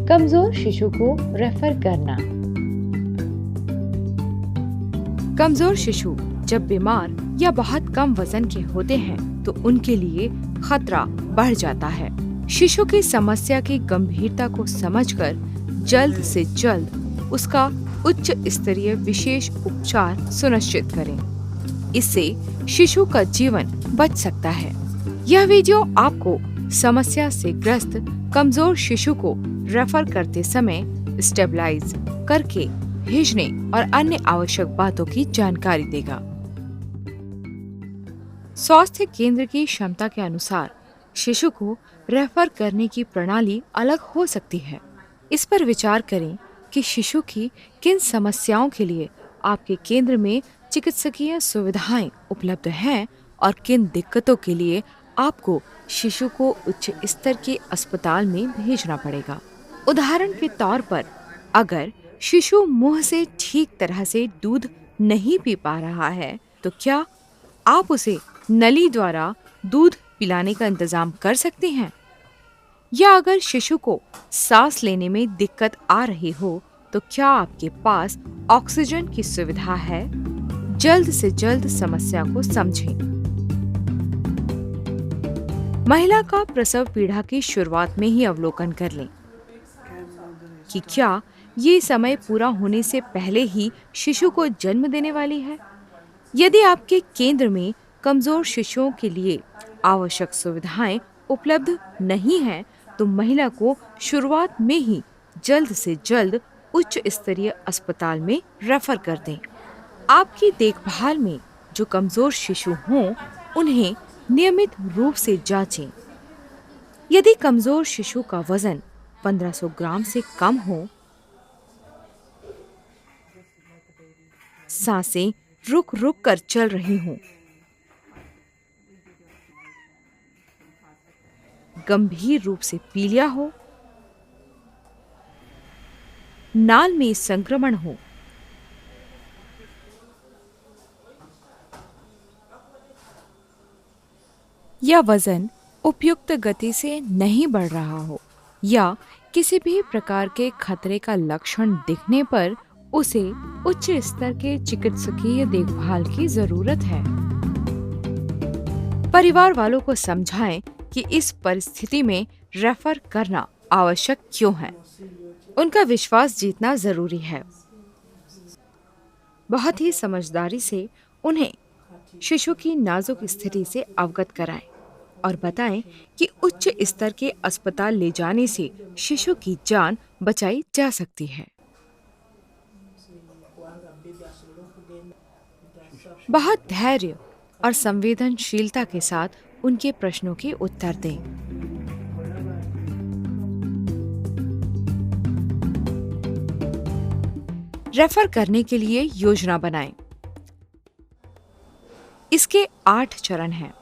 कमजोर शिशु को रेफर करना। कमजोर शिशु जब बीमार या बहुत कम वजन के होते हैं तो उनके लिए खतरा बढ़ जाता है। शिशु की समस्या की गंभीरता को समझकर जल्द से जल्द उसका उच्च स्तरीय विशेष उपचार सुनिश्चित करें। इससे शिशु का जीवन बच सकता है। यह वीडियो आपको समस्या से ग्रस्त कमजोर शिशु को रेफर करते समय स्टेबलाइज करके भेजने और अन्य आवश्यक बातों की जानकारी देगा। स्वास्थ्य केंद्र की क्षमता के अनुसार शिशु को रेफर करने की प्रणाली अलग हो सकती है। इस पर विचार करें कि शिशु की किन समस्याओं के लिए आपके केंद्र में चिकित्सकीय सुविधाएं उपलब्ध हैं और किन दिक्कतों के लिए आपको शिशु को उच्च स्तर के अस्पताल में भेजना पड़ेगा। उदाहरण के तौर पर, अगर शिशु मुंह से ठीक तरह से दूध नहीं पी पा रहा है तो क्या आप उसे नली द्वारा दूध पिलाने का इंतजाम कर सकते हैं? या अगर शिशु को सांस लेने में दिक्कत आ रही हो तो क्या आपके पास ऑक्सीजन की सुविधा है? जल्द से जल्द समस्या को समझें। महिला का प्रसव पीड़ा की शुरुआत में ही अवलोकन कर लें कि क्या ये समय पूरा होने से पहले ही शिशु को जन्म देने वाली है। यदि आपके केंद्र में कमजोर शिशुओं के लिए आवश्यक सुविधाएं उपलब्ध नहीं हैं, तो महिला को शुरुआत में ही जल्द से जल्द उच्च स्तरीय अस्पताल में रेफर कर दें। आपकी देखभाल में जो कमजोर शिशु हों, उन्हें नियमित रूप से जांचें। यदि कमजोर शिशु का वजन 1500 ग्राम से कम हो, सांसें रुक रुक कर चल रही हों, गंभीर रूप से पीलिया हो, नाल में संक्रमण हो, या वजन उपयुक्त गति से नहीं बढ़ रहा हो, या किसी भी प्रकार के खतरे का लक्षण दिखने पर उसे उच्च स्तर के चिकित्सकीय देखभाल की जरूरत है। परिवार वालों को समझाएं कि इस परिस्थिति में रेफर करना आवश्यक क्यों है। उनका विश्वास जीतना जरूरी है। बहुत ही समझदारी से उन्हें शिशु की नाजुक स्थिति से अवगत कराएं और बताएं कि उच्च स्तर के अस्पताल ले जाने से शिशु की जान बचाई जा सकती है। बहुत धैर्य और संवेदनशीलता के साथ उनके प्रश्नों के उत्तर दें। रेफर करने के लिए योजना बनाएं। इसके 8 चरण हैं।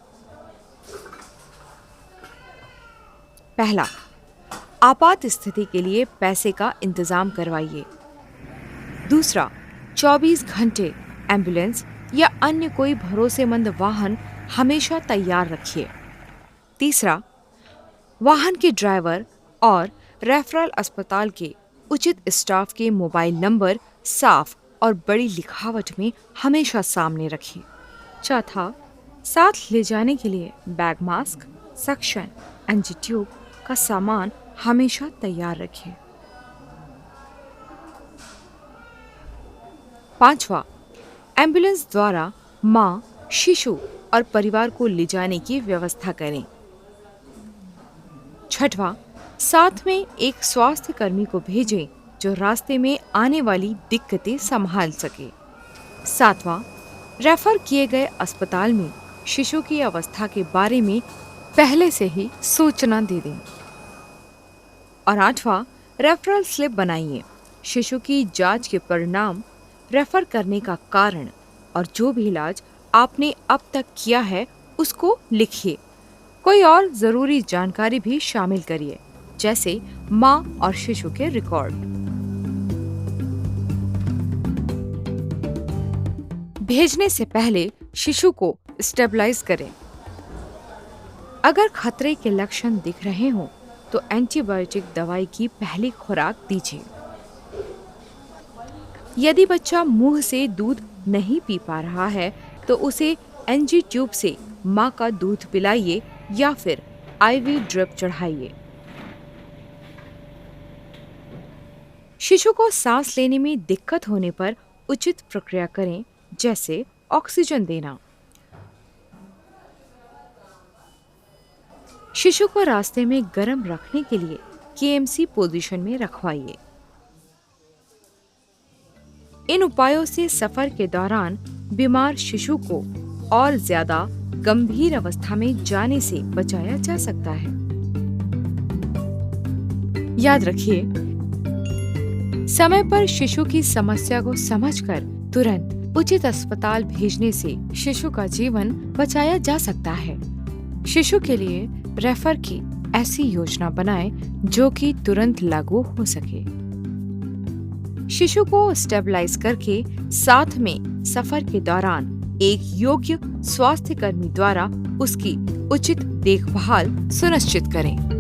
पहला, आपात स्थिति के लिए पैसे का इंतजाम करवाइए। दूसरा, 24 घंटे एम्बुलेंस या अन्य कोई भरोसेमंद वाहन हमेशा तैयार रखिए। तीसरा, वाहन के ड्राइवर और रेफरल अस्पताल के उचित स्टाफ के मोबाइल नंबर साफ और बड़ी लिखावट में हमेशा सामने रखिए। चौथा, साथ ले जाने के लिए bag mask, suction, NG tube का सामान हमेशा तैयार रखिए। पांचवा, एम्बुलेंस द्वारा मां, शिशु और परिवार को ले जाने की व्यवस्था करें। छठवां, साथ में एक स्वास्थ्य कर्मी को भेजें जो रास्ते में आने वाली दिक्कतें संभाल सके। सातवां, रेफर किए गए अस्पताल में शिशु की अवस्था के बारे में पहले से ही सूचना दे दें। और आठवां, रेफरल स्लिप बनाइए। शिशु की जांच के परिणाम, रेफर करने का कारण और जो भी इलाज आपने अब तक किया है उसको लिखिए। कोई और जरूरी जानकारी भी शामिल करिए, जैसे मां और शिशु के रिकॉर्ड। भेजने से पहले शिशु को स्टेबलाइज करें। अगर खतरे के लक्षण दिख रहे हों तो एंटीबायोटिक दवाई की पहली खुराक दीजिए। यदि बच्चा मुंह से दूध नहीं पी पा रहा है तो उसे एनजी ट्यूब से मां का दूध पिलाइए या फिर आईवी ड्रिप चढ़ाइए। शिशु को सांस लेने में दिक्कत होने पर उचित प्रक्रिया करें, जैसे ऑक्सीजन देना। शिशु को रास्ते में गर्म रखने के लिए केएमसी पोजीशन में रखवाइए। इन उपायों से सफर के दौरान बीमार शिशु को और ज्यादा गंभीर अवस्था में जाने से बचाया जा सकता है। याद रखिए, समय पर शिशु की समस्या को समझकर तुरंत उचित अस्पताल भेजने से शिशु का जीवन बचाया जा सकता है। शिशु के लिए रेफर की ऐसी योजना बनाएं जो कि तुरंत लागू हो सके। शिशु को स्टेबलाइज करके साथ में सफर के दौरान एक योग्य स्वास्थ्य कर्मी द्वारा उसकी उचित देखभाल सुनिश्चित करें।